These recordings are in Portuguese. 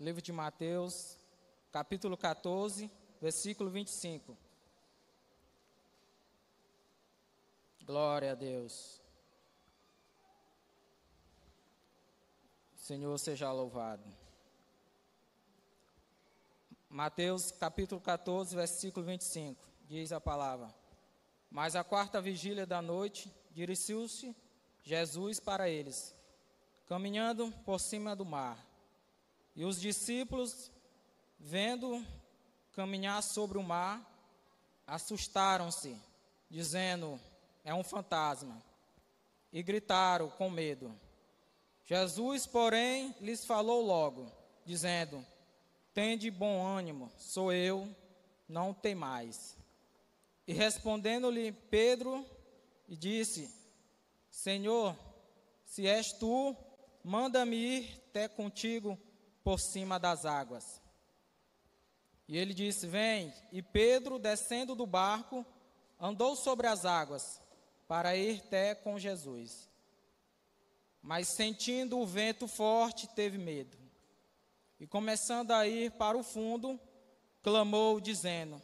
Livro de Mateus, capítulo 14, versículo 25. Glória a Deus. Senhor seja louvado. Mateus, capítulo 14, versículo 25. Diz a palavra: Mas à quarta vigília da noite, dirigiu-se Jesus para eles, caminhando por cima do mar. E os discípulos, vendo caminhar sobre o mar, assustaram-se, dizendo: é um fantasma, e gritaram com medo. Jesus, porém, lhes falou logo, dizendo: tende bom ânimo, sou eu, não temais. E respondendo-lhe Pedro, e disse: Senhor, se és tu, manda-me ir até contigo por cima das águas. E ele disse: vem. E Pedro, descendo do barco, andou sobre as águas, para ir até com Jesus. Mas sentindo o vento forte, teve medo. E começando a ir para o fundo, clamou, dizendo: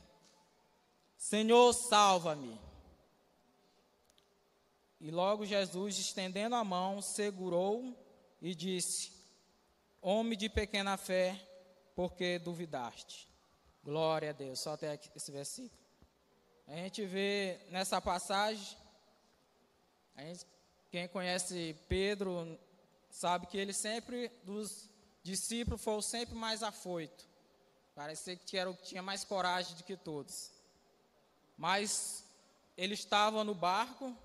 Senhor, salva-me. E logo Jesus, estendendo a mão, segurou e disse: homem de pequena fé, por que duvidaste? Glória a Deus. Só até aqui esse versículo. A gente vê nessa passagem, quem conhece Pedro sabe que ele sempre, dos discípulos, foi o sempre mais afoito. Parecia que era o que tinha mais coragem do que todos. Mas ele estava no barco,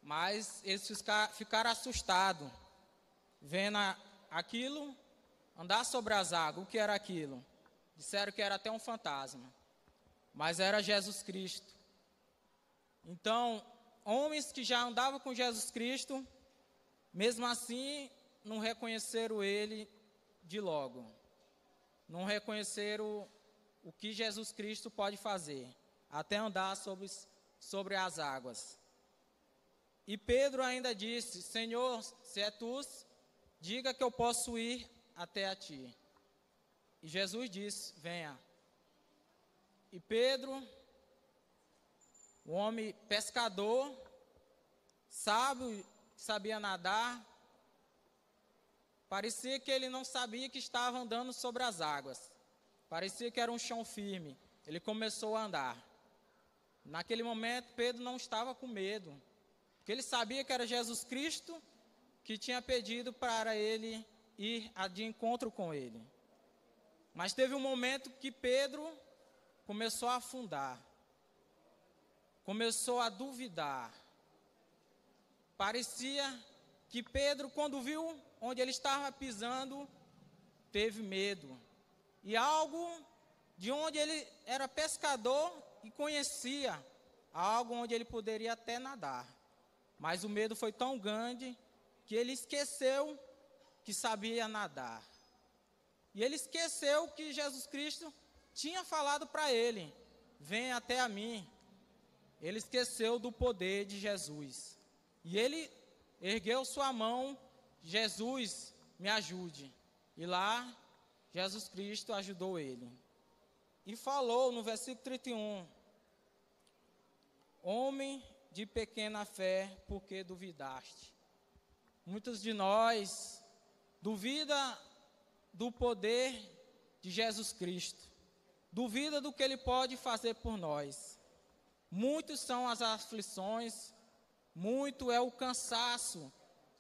mas eles ficaram assustados, vendo aquilo andar sobre as águas. O que era aquilo? Disseram que era até um fantasma, mas era Jesus Cristo. Então, homens que já andavam com Jesus Cristo, mesmo assim, não reconheceram ele de logo. Não reconheceram o que Jesus Cristo pode fazer, até andar sobre as águas. E Pedro ainda disse: Senhor, se é tu, diga que eu posso ir até a ti. E Jesus disse: venha. E Pedro, o homem pescador, sábio, sabia nadar, parecia que ele não sabia que estava andando sobre as águas. Parecia que era um chão firme. Ele começou a andar. Naquele momento, Pedro não estava com medo, porque ele sabia que era Jesus Cristo que tinha pedido para ele ir de encontro com ele. Mas teve um momento que Pedro começou a afundar, começou a duvidar. Parecia que Pedro, quando viu onde ele estava pisando, teve medo. E algo de onde ele era pescador e conhecia, algo onde ele poderia até nadar. Mas o medo foi tão grande que ele esqueceu que sabia nadar. E ele esqueceu que Jesus Cristo tinha falado para ele: venha até a mim. Ele esqueceu do poder de Jesus. E ele ergueu sua mão: Jesus, me ajude. E lá, Jesus Cristo ajudou ele. E falou no versículo 31, homem de pequena fé, por que duvidaste? Muitos de nós duvidam do poder de Jesus Cristo, duvida do que Ele pode fazer por nós. Muitos são as aflições, muito é o cansaço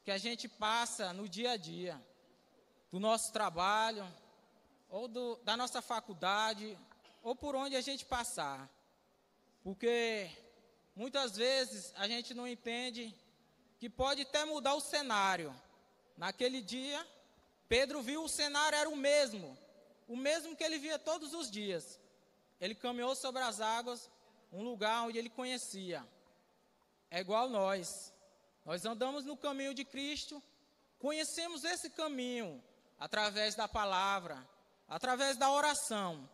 que a gente passa no dia a dia, do nosso trabalho, ou da nossa faculdade, ou por onde a gente passar. Porque muitas vezes a gente não entende que pode até mudar o cenário. Naquele dia, Pedro viu o cenário era o mesmo que ele via todos os dias. Ele caminhou sobre as águas, um lugar onde ele conhecia. É igual nós andamos no caminho de Cristo, conhecemos esse caminho através da palavra, através da oração,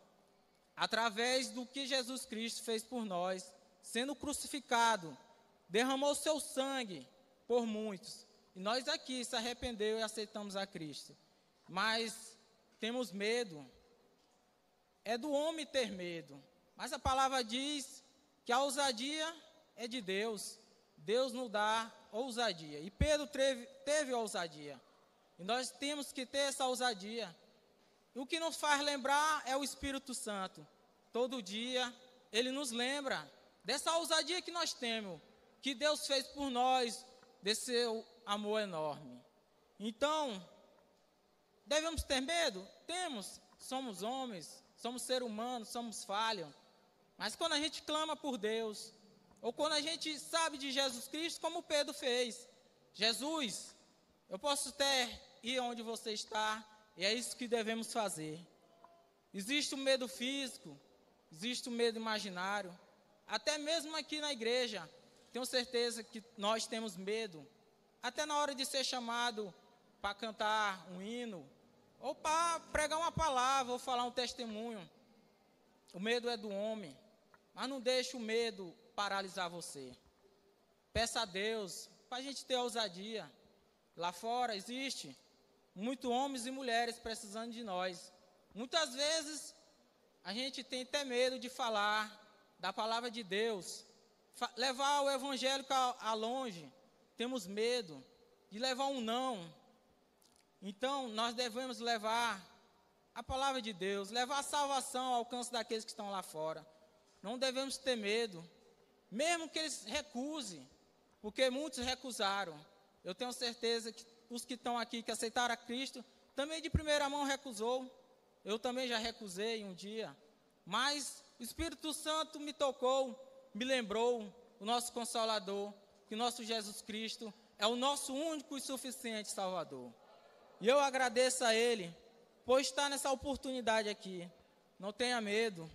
através do que Jesus Cristo fez por nós, sendo crucificado, derramou seu sangue por muitos. E nós aqui se arrependeu e aceitamos a Cristo. Mas temos medo. É do homem ter medo. Mas a palavra diz que a ousadia é de Deus. Deus nos dá ousadia. E Pedro teve ousadia. E nós temos que ter essa ousadia. E o que nos faz lembrar é o Espírito Santo. Todo dia ele nos lembra dessa ousadia que nós temos, que Deus fez por nós, desse seu amor enorme. Então, devemos ter medo? Temos. Somos homens, somos seres humanos, somos falhos. Mas quando a gente clama por Deus, ou quando a gente sabe de Jesus Cristo, como Pedro fez: Jesus, eu posso ir onde você está, e é isso que devemos fazer. Existe o medo físico, existe o medo imaginário, até mesmo aqui na igreja, tenho certeza que nós temos medo, até na hora de ser chamado para cantar um hino, ou para pregar uma palavra, ou falar um testemunho. O medo é do homem, mas não deixe o medo paralisar você. Peça a Deus para a gente ter ousadia. Lá fora existe muitos homens e mulheres precisando de nós. Muitas vezes a gente tem até medo de falar da palavra de Deus, levar o evangélico a longe. Temos medo de levar um não. Então nós devemos levar a palavra de Deus, levar a salvação ao alcance daqueles que estão lá fora. Não devemos ter medo, mesmo que eles recusem, porque muitos recusaram. Eu tenho certeza que os que estão aqui, que aceitaram a Cristo, também de primeira mão recusou. Eu também já recusei um dia, mas o Espírito Santo me tocou, me lembrou o nosso Consolador, que o nosso Jesus Cristo é o nosso único e suficiente Salvador. E eu agradeço a Ele por estar nessa oportunidade aqui. Não tenha medo,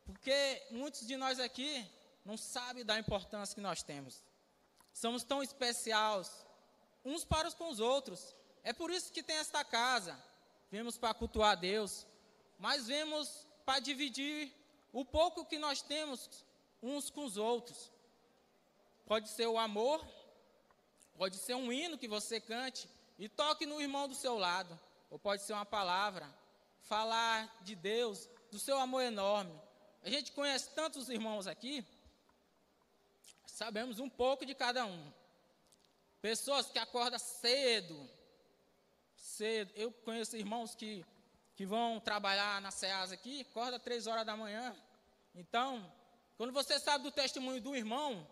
porque muitos de nós aqui não sabem da importância que nós temos. Somos tão especiais uns para com os outros. É por isso que tem esta casa. Vemos para cultuar a Deus, mas vemos para dividir o pouco que nós temos uns com os outros. Pode ser o amor, pode ser um hino que você cante e toque no irmão do seu lado, ou pode ser uma palavra, falar de Deus, do seu amor enorme. A gente conhece tantos irmãos aqui, sabemos um pouco de cada um. Pessoas que acordam cedo. Eu conheço irmãos que vão trabalhar na SEASA aqui, acordam 3 horas da manhã. Então, quando você sabe do testemunho do irmão,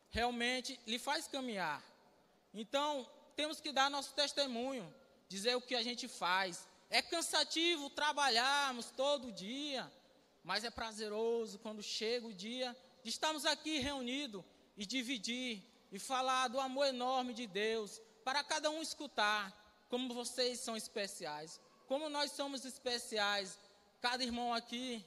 realmente lhe faz caminhar. Então, temos que dar nosso testemunho, dizer o que a gente faz. É cansativo trabalharmos todo dia, mas é prazeroso quando chega o dia de estarmos aqui reunidos e dividir e falar do amor enorme de Deus, para cada um escutar como vocês são especiais, como nós somos especiais. Cada irmão aqui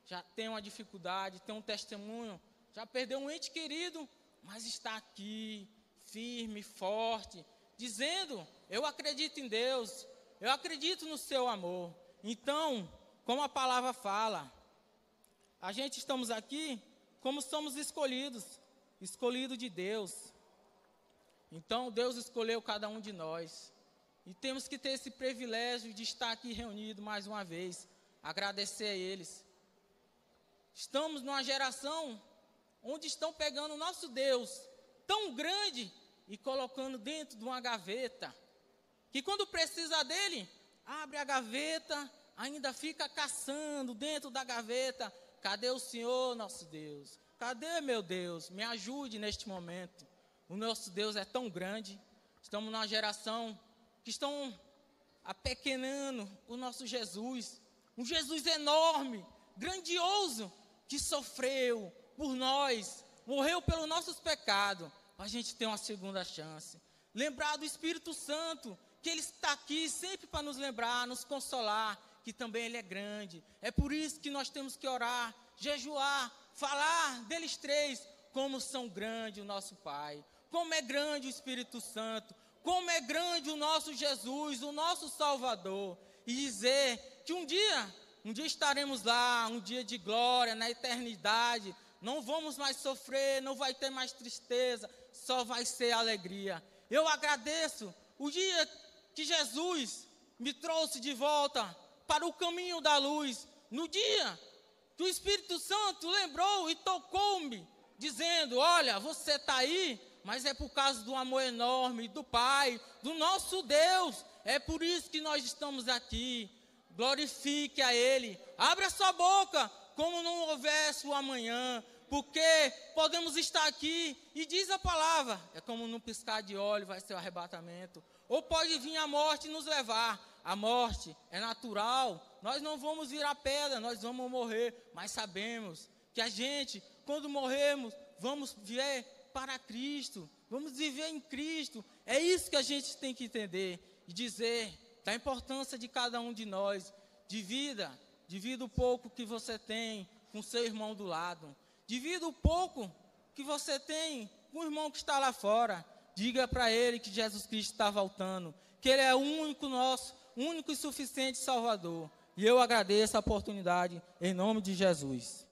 já tem uma dificuldade, tem um testemunho, já perdeu um ente querido, mas está aqui, firme, forte, dizendo: eu acredito em Deus, eu acredito no seu amor. Então, como a palavra fala, a gente estamos aqui como somos escolhidos de Deus. Então, Deus escolheu cada um de nós. E temos que ter esse privilégio de estar aqui reunido mais uma vez, agradecer a eles. Estamos numa geração onde estão pegando o nosso Deus tão grande e colocando dentro de uma gaveta, que quando precisa dele, abre a gaveta, ainda fica caçando dentro da gaveta. Cadê o Senhor, nosso Deus? Cadê, meu Deus? Me ajude neste momento. O nosso Deus é tão grande. Estamos numa geração que estão apequenando o nosso Jesus. Um Jesus enorme, grandioso, que sofreu por nós, morreu pelos nossos pecados, para a gente ter uma segunda chance. Lembrar do Espírito Santo, que Ele está aqui sempre para nos lembrar, nos consolar, que também Ele é grande. É por isso que nós temos que orar, jejuar, falar deles três, como são grandes o nosso Pai, como é grande o Espírito Santo, como é grande o nosso Jesus, o nosso Salvador, e dizer que um dia estaremos lá, um dia de glória, na eternidade, não vamos mais sofrer, não vai ter mais tristeza, só vai ser alegria. Eu agradeço o dia que Jesus me trouxe de volta para o caminho da luz. No dia que o Espírito Santo lembrou e tocou-me, dizendo: olha, você está aí, mas é por causa do amor enorme do Pai, do nosso Deus. É por isso que nós estamos aqui. Glorifique a Ele. Abra sua boca, como não houvesse o amanhã, porque podemos estar aqui, e diz a palavra, é como num piscar de olho vai ser o arrebatamento, ou pode vir a morte e nos levar. A morte é natural, nós não vamos virar pedra, nós vamos morrer, mas sabemos que a gente, quando morrermos, vamos viver para Cristo, vamos viver em Cristo. É isso que a gente tem que entender e dizer da importância de cada um de nós. Divida o pouco que você tem com seu irmão do lado. Divida o pouco que você tem com o irmão que está lá fora. Diga para ele que Jesus Cristo está voltando, que Ele é o único nosso, único e suficiente Salvador. E eu agradeço a oportunidade em nome de Jesus.